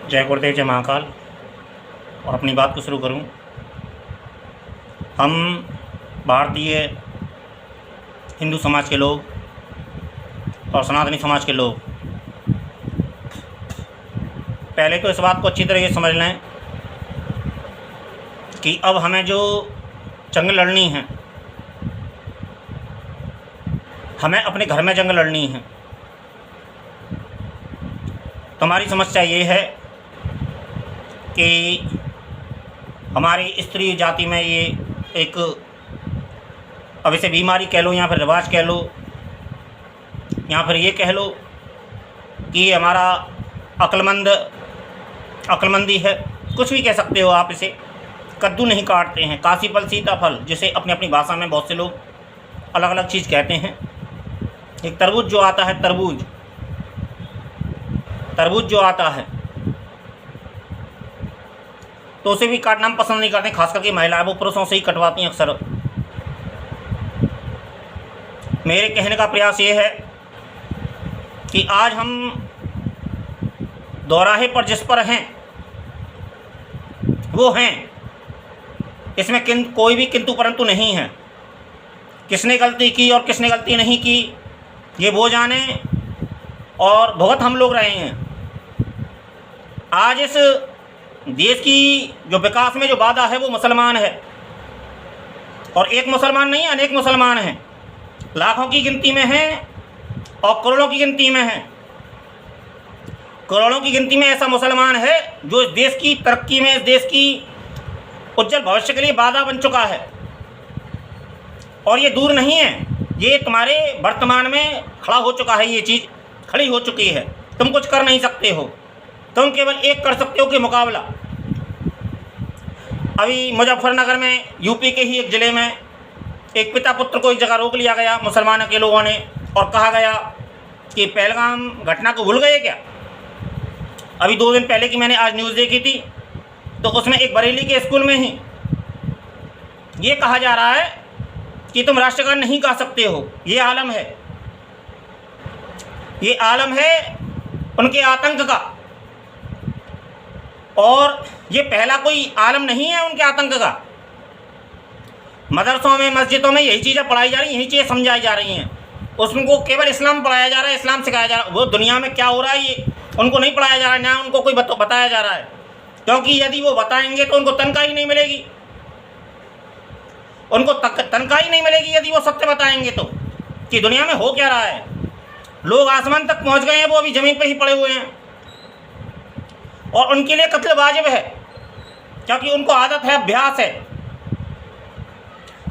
जय गुरुदेव, जय महाकाल। और अपनी बात को शुरू करूं। हम भारतीय हिंदू समाज के लोग और सनातनी समाज के लोग पहले तो इस बात को अच्छी तरह से समझ लें कि अब हमें जो जंग लड़नी है, हमें अपने घर में जंग लड़नी है। तो हमारी समस्या ये है कि हमारी स्त्री जाति में ये एक, अब इसे बीमारी कह लो या फिर रिवाज कह लो या फिर ये कह लो कि हमारा अक्लमंदी है, कुछ भी कह सकते हो आप। इसे कद्दू नहीं काटते हैं, काशी फल सीताफल, जिसे अपनी अपनी भाषा में बहुत से लोग अलग अलग चीज़ कहते हैं। एक तरबूज जो आता है, तरबूज जो आता है, तो उसे भी काटना हम पसंद नहीं करते, खास करके महिलाएं, वो पुरुषों से ही कटवाती हैं अक्सर। मेरे कहने का प्रयास ये है कि आज हम दोराहे पर जिस पर हैं वो हैं, इसमें कोई भी किंतु परंतु नहीं है। किसने गलती की और किसने गलती नहीं की ये वो जाने, और भुगत हम लोग रहे हैं। आज इस देश की जो विकास में जो बाधा है वो मुसलमान है, और एक मुसलमान नहीं, अनेक मुसलमान हैं, लाखों की गिनती में हैं और करोड़ों की गिनती में हैं। करोड़ों की गिनती में ऐसा मुसलमान है जो इस देश की तरक्की में, इस देश की उज्जवल भविष्य के लिए बाधा बन चुका है। और ये दूर नहीं है, ये तुम्हारे वर्तमान में खड़ा हो चुका है, ये चीज़ खड़ी हो चुकी है। तुम कुछ कर नहीं सकते हो, तुम केवल एक कर सकते हो कि मुकाबला। अभी मुजफ्फरनगर में, यूपी के ही एक ज़िले में, एक पिता पुत्र को एक जगह रोक लिया गया मुसलमानों के लोगों ने, और कहा गया कि पहलगाम घटना को भूल गए क्या। अभी 2 दिन पहले की मैंने आज न्यूज़ देखी थी, तो उसमें एक बरेली के स्कूल में ही ये कहा जा रहा है कि तुम राष्ट्रगान नहीं गा सकते हो। ये आलम है, ये आलम है उनके आतंक का। और ये पहला कोई आलम नहीं है उनके आतंक का। मदरसों में, मस्जिदों में यही चीज़ें पढ़ाई जा रही, यही चीज़ें समझाई जा रही हैं। उसको केवल इस्लाम पढ़ाया जा रहा है, इस्लाम सिखाया जा रहा है। वो दुनिया में क्या हो रहा है ये उनको नहीं पढ़ाया जा रहा है, ना उनको कोई बताया जा रहा है। क्योंकि यदि वो बताएंगे तो उनको तनख्वाह ही नहीं मिलेगी, उनको तनख्वाह ही नहीं मिलेगी यदि वो सत्य बताएंगे तो, कि दुनिया में हो क्या रहा है। लोग आसमान तक पहुंच गए हैं, वो अभी ज़मीन पे ही पड़े हुए हैं। और उनके लिए कत्ल वाजिब है, क्योंकि उनको आदत है, अभ्यास है।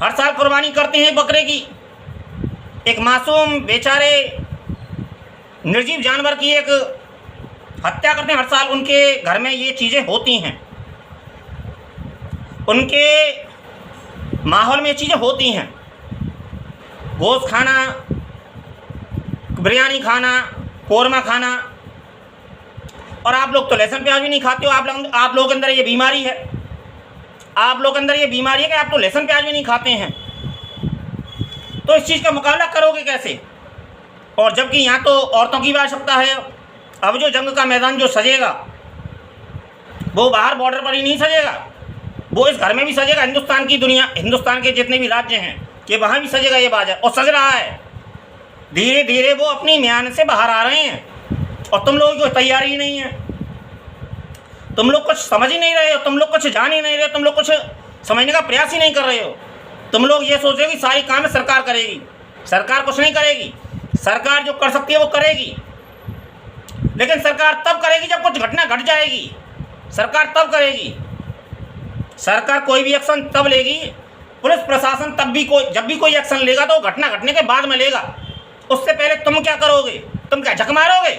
हर साल कुर्बानी करते हैं बकरे की, एक मासूम बेचारे निर्जीव जानवर की एक हत्या करते हैं हर साल। उनके घर में ये चीज़ें होती हैं, उनके माहौल में ये चीज़ें होती हैं। गोश्त खाना, बिरयानी खाना, कौरमा खाना, और आप लोग तो लहसुन प्याज भी नहीं खाते हो। आप लोगों के अंदर ये बीमारी है, आप लोग के अंदर ये बीमारी है कि आप तो लहसुन प्याज भी नहीं खाते हैं। तो इस चीज़ का मुकाबला करोगे कैसे। और जबकि यहाँ तो औरतों की भी आवश्यकता है। अब जो जंग का मैदान जो सजेगा वो बाहर बॉर्डर पर ही नहीं सजेगा, वो इस घर में भी सजेगा। हिंदुस्तान के जितने भी राज्य हैं कि वहाँ भी सजेगा ये बाजार, और सज रहा है। धीरे धीरे वो अपनी म्यान से बाहर आ रहे हैं, और तुम लोगों की तैयारी ही नहीं है। तुम लोग कुछ समझ ही नहीं रहे हो, तुम लोग कुछ जान ही नहीं रहे हो, तुम लोग कुछ समझने का प्रयास ही नहीं कर रहे हो। तुम लोग ये सोच रहे हो कि सारी काम सरकार करेगी। सरकार कुछ नहीं करेगी। सरकार जो कर सकती है वो करेगी, लेकिन सरकार तब करेगी जब कुछ घटना घट जाएगी। सरकार तब करेगी, सरकार कोई भी एक्शन तब लेगी, पुलिस प्रशासन जब भी कोई एक्शन लेगा तो घटना घटने के बाद में लेगा। उससे पहले तुम क्या करोगे, तुम क्या झक मारोगे।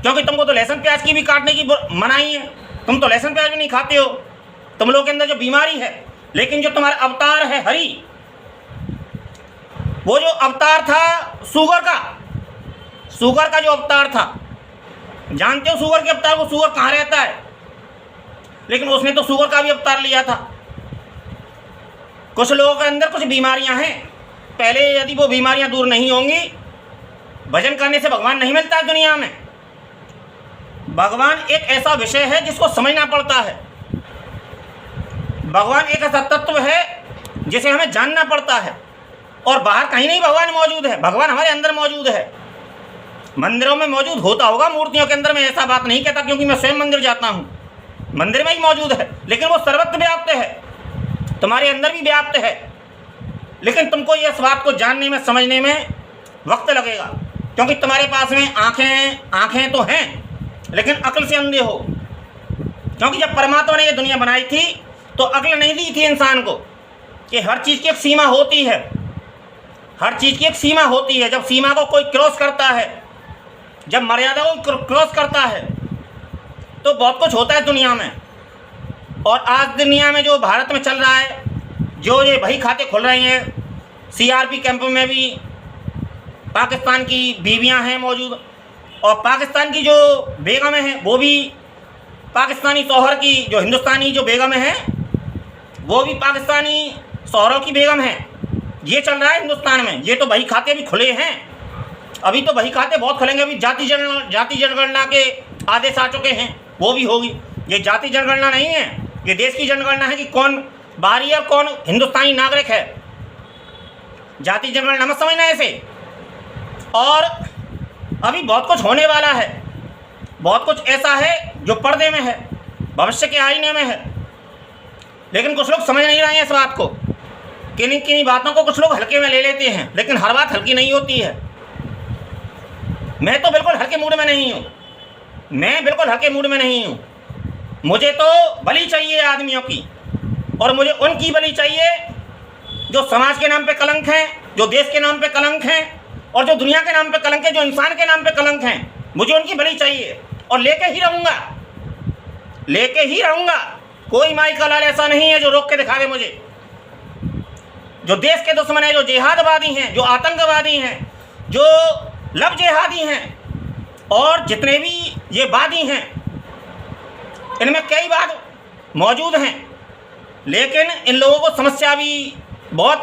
क्योंकि तुमको तो लहसुन प्याज की भी काटने की मनाही है, तुम तो लहसुन प्याज भी नहीं खाते हो। तुम लोगों के अंदर जो बीमारी है, लेकिन जो तुम्हारा अवतार है हरि, वो जो अवतार था शुगर का जो अवतार था, जानते हो शुगर के अवतार को, शुगर कहाँ रहता है, लेकिन उसने तो शुगर का भी अवतार लिया था। कुछ लोगों के अंदर कुछ बीमारियां हैं, पहले यदि वो बीमारियां दूर नहीं होंगी, भजन करने से भगवान नहीं मिलता है दुनिया में। भगवान एक ऐसा विषय है जिसको समझना पड़ता है। भगवान एक ऐसा तत्व है जिसे हमें जानना पड़ता है, और बाहर कहीं नहीं भगवान मौजूद है, भगवान हमारे अंदर मौजूद है। मंदिरों में मौजूद होता होगा, मूर्तियों के अंदर, मैं ऐसा बात नहीं कहता क्योंकि मैं स्वयं मंदिर जाता हूँ, मंदिर में ही मौजूद है, लेकिन वो सर्वत्र व्याप्त है, तुम्हारे अंदर भी व्याप्त है। लेकिन तुमको इस बात को जानने में, समझने में वक्त लगेगा, क्योंकि तुम्हारे पास में आँखें तो हैं, लेकिन अक्ल से अंधे हो। क्योंकि जब परमात्मा ने ये दुनिया बनाई थी तो अक्ल नहीं दी थी इंसान को कि हर चीज़ की एक सीमा होती है, हर चीज़ की एक सीमा होती है। जब सीमा को कोई क्रॉस करता है, जब मर्यादा को क्रॉस करता है, तो बहुत कुछ होता है दुनिया में। और आज दुनिया में जो भारत में चल रहा है, जो ये बही खाते खुल रहे हैं, CRP कैंप में भी पाकिस्तान की बीवियां हैं मौजूद, और पाकिस्तान की जो बेगमें हैं वो भी पाकिस्तानी शौहर की, जो हिंदुस्तानी जो बेगमें हैं वो भी पाकिस्तानी शौहरों की बेगम हैं। ये चल रहा है हिंदुस्तान में। ये तो बही खाते भी खुले हैं, अभी तो बही खाते बहुत खुलेंगे। अभी जाति जनगणना के आदेश आ चुके हैं, वो भी होगी। ये जाति जनगणना नहीं है, ये देश की जनगणना है कि कौन बाहरी है और कौन हिंदुस्तानी नागरिक है। जाति जनगणना मत समझना ऐसे। और अभी बहुत कुछ होने वाला है, बहुत कुछ ऐसा है जो पर्दे में है, भविष्य के आईने में है, लेकिन कुछ लोग समझ नहीं रहे हैं इस बात को। किन्हीं बातों को कुछ लोग हल्के में ले लेते हैं, लेकिन हर बात हल्की नहीं होती है। मैं तो बिल्कुल हल्के मूड में नहीं हूँ, मैं बिल्कुल हल्के मूड में नहीं हूँ। मुझे तो बलि चाहिए आदमियों की, और मुझे उनकी बलि चाहिए जो समाज के नाम पे कलंक हैं, जो देश के नाम पे कलंक हैं, और जो दुनिया के नाम पे कलंक है, जो इंसान के नाम पे कलंक हैं। मुझे उनकी बलि चाहिए, और लेके ही रहूँगा, लेके ही रहूँगा। कोई माई का लाल ऐसा नहीं है जो रोक के दिखा दे मुझे। जो देश के दुश्मन हैं, जो जिहादवादी हैं, जो आतंकवादी हैं, जो लव जिहादी हैं, और जितने भी ये वादी हैं, इनमें कई बात मौजूद हैं, लेकिन इन लोगों को समस्या भी बहुत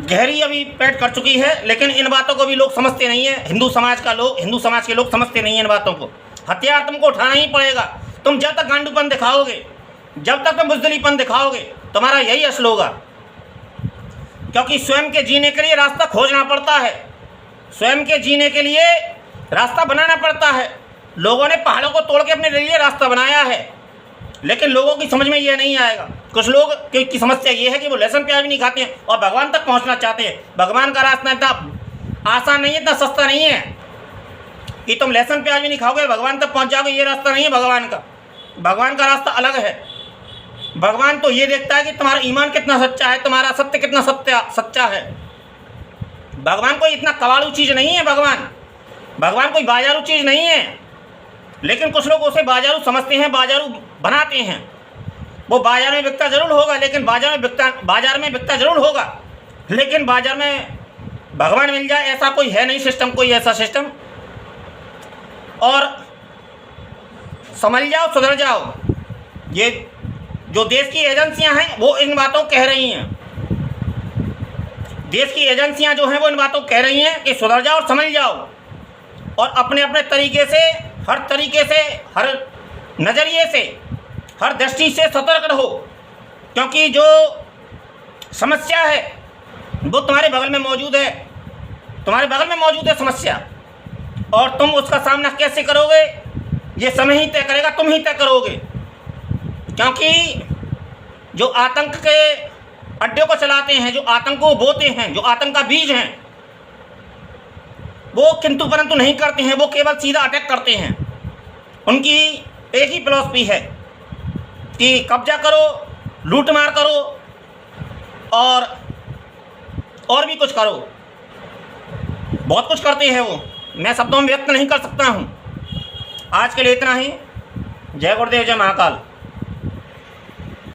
गहरी अभी पैठ कर चुकी है। लेकिन इन बातों को भी लोग समझते नहीं हैं। हिंदू समाज के लोग समझते नहीं हैं इन बातों को। हथियार तुमको उठाना ही पड़ेगा। तुम जब तक गांडूपन दिखाओगे, जब तक तुम बुज़दिलीपन दिखाओगे, तुम्हारा यही असर होगा। क्योंकि स्वयं के जीने के लिए रास्ता खोजना पड़ता है, स्वयं के जीने के लिए रास्ता बनाना पड़ता है। लोगों ने पहाड़ों को तोड़ के अपने लिए रास्ता बनाया है, लेकिन लोगों की समझ में ये नहीं आएगा। कुछ लोग की समस्या ये है कि वो लहसुन प्याज भी नहीं खाते हैं और भगवान तक पहुंचना चाहते हैं। भगवान का रास्ता इतना आसान नहीं है, इतना सस्ता नहीं है कि तुम लहसुन प्याज भी नहीं खाओगे भगवान तक पहुंच जाओगे। ये रास्ता नहीं है भगवान का। भगवान का रास्ता अलग है। भगवान तो ये देखता है कि तुम्हारा ईमान कितना सच्चा है, तुम्हारा सत्य कितना सच्चा है। भगवान कोई इतना कबाड़ू चीज़ नहीं है। भगवान कोई बाजारू चीज़ नहीं है, लेकिन कुछ लोग उसे बाजारू समझते हैं, बाजारू बनाते हैं। वो बाजार में बिकता जरूर होगा, लेकिन बाजार में बिकता जरूर होगा, लेकिन बाजार में भगवान मिल जाए ऐसा कोई है नहीं सिस्टम, कोई ऐसा सिस्टम। और समझ जाओ, सुधर जाओ। ये जो देश की एजेंसियां हैं वो इन बातों कह रही हैं, देश की एजेंसियां जो हैं वो इन बातों कह रही हैं कि सुधर जाओ और समझ जाओ, और अपने अपने तरीके से, हर तरीके से, हर नज़रिए से, हर दृष्टि से सतर्क रहो। क्योंकि जो समस्या है वो तुम्हारे बगल में मौजूद है, तुम्हारे बगल में मौजूद है समस्या, और तुम उसका सामना कैसे करोगे ये समय ही तय करेगा, तुम ही तय करोगे। क्योंकि जो आतंक के अड्डे को चलाते हैं, जो आतंक को बोते हैं, जो आतंक का बीज हैं, वो किंतु परंतु नहीं करते हैं, वो केवल सीधा अटैक करते हैं। उनकी एक ही फिलॉसफी है कि कब्जा करो, लूट मार करो, और भी कुछ करो। बहुत कुछ करते हैं वो, मैं शब्दों में व्यक्त नहीं कर सकता हूँ। आज के लिए इतना ही। जय गुरुदेव, जय महाकाल।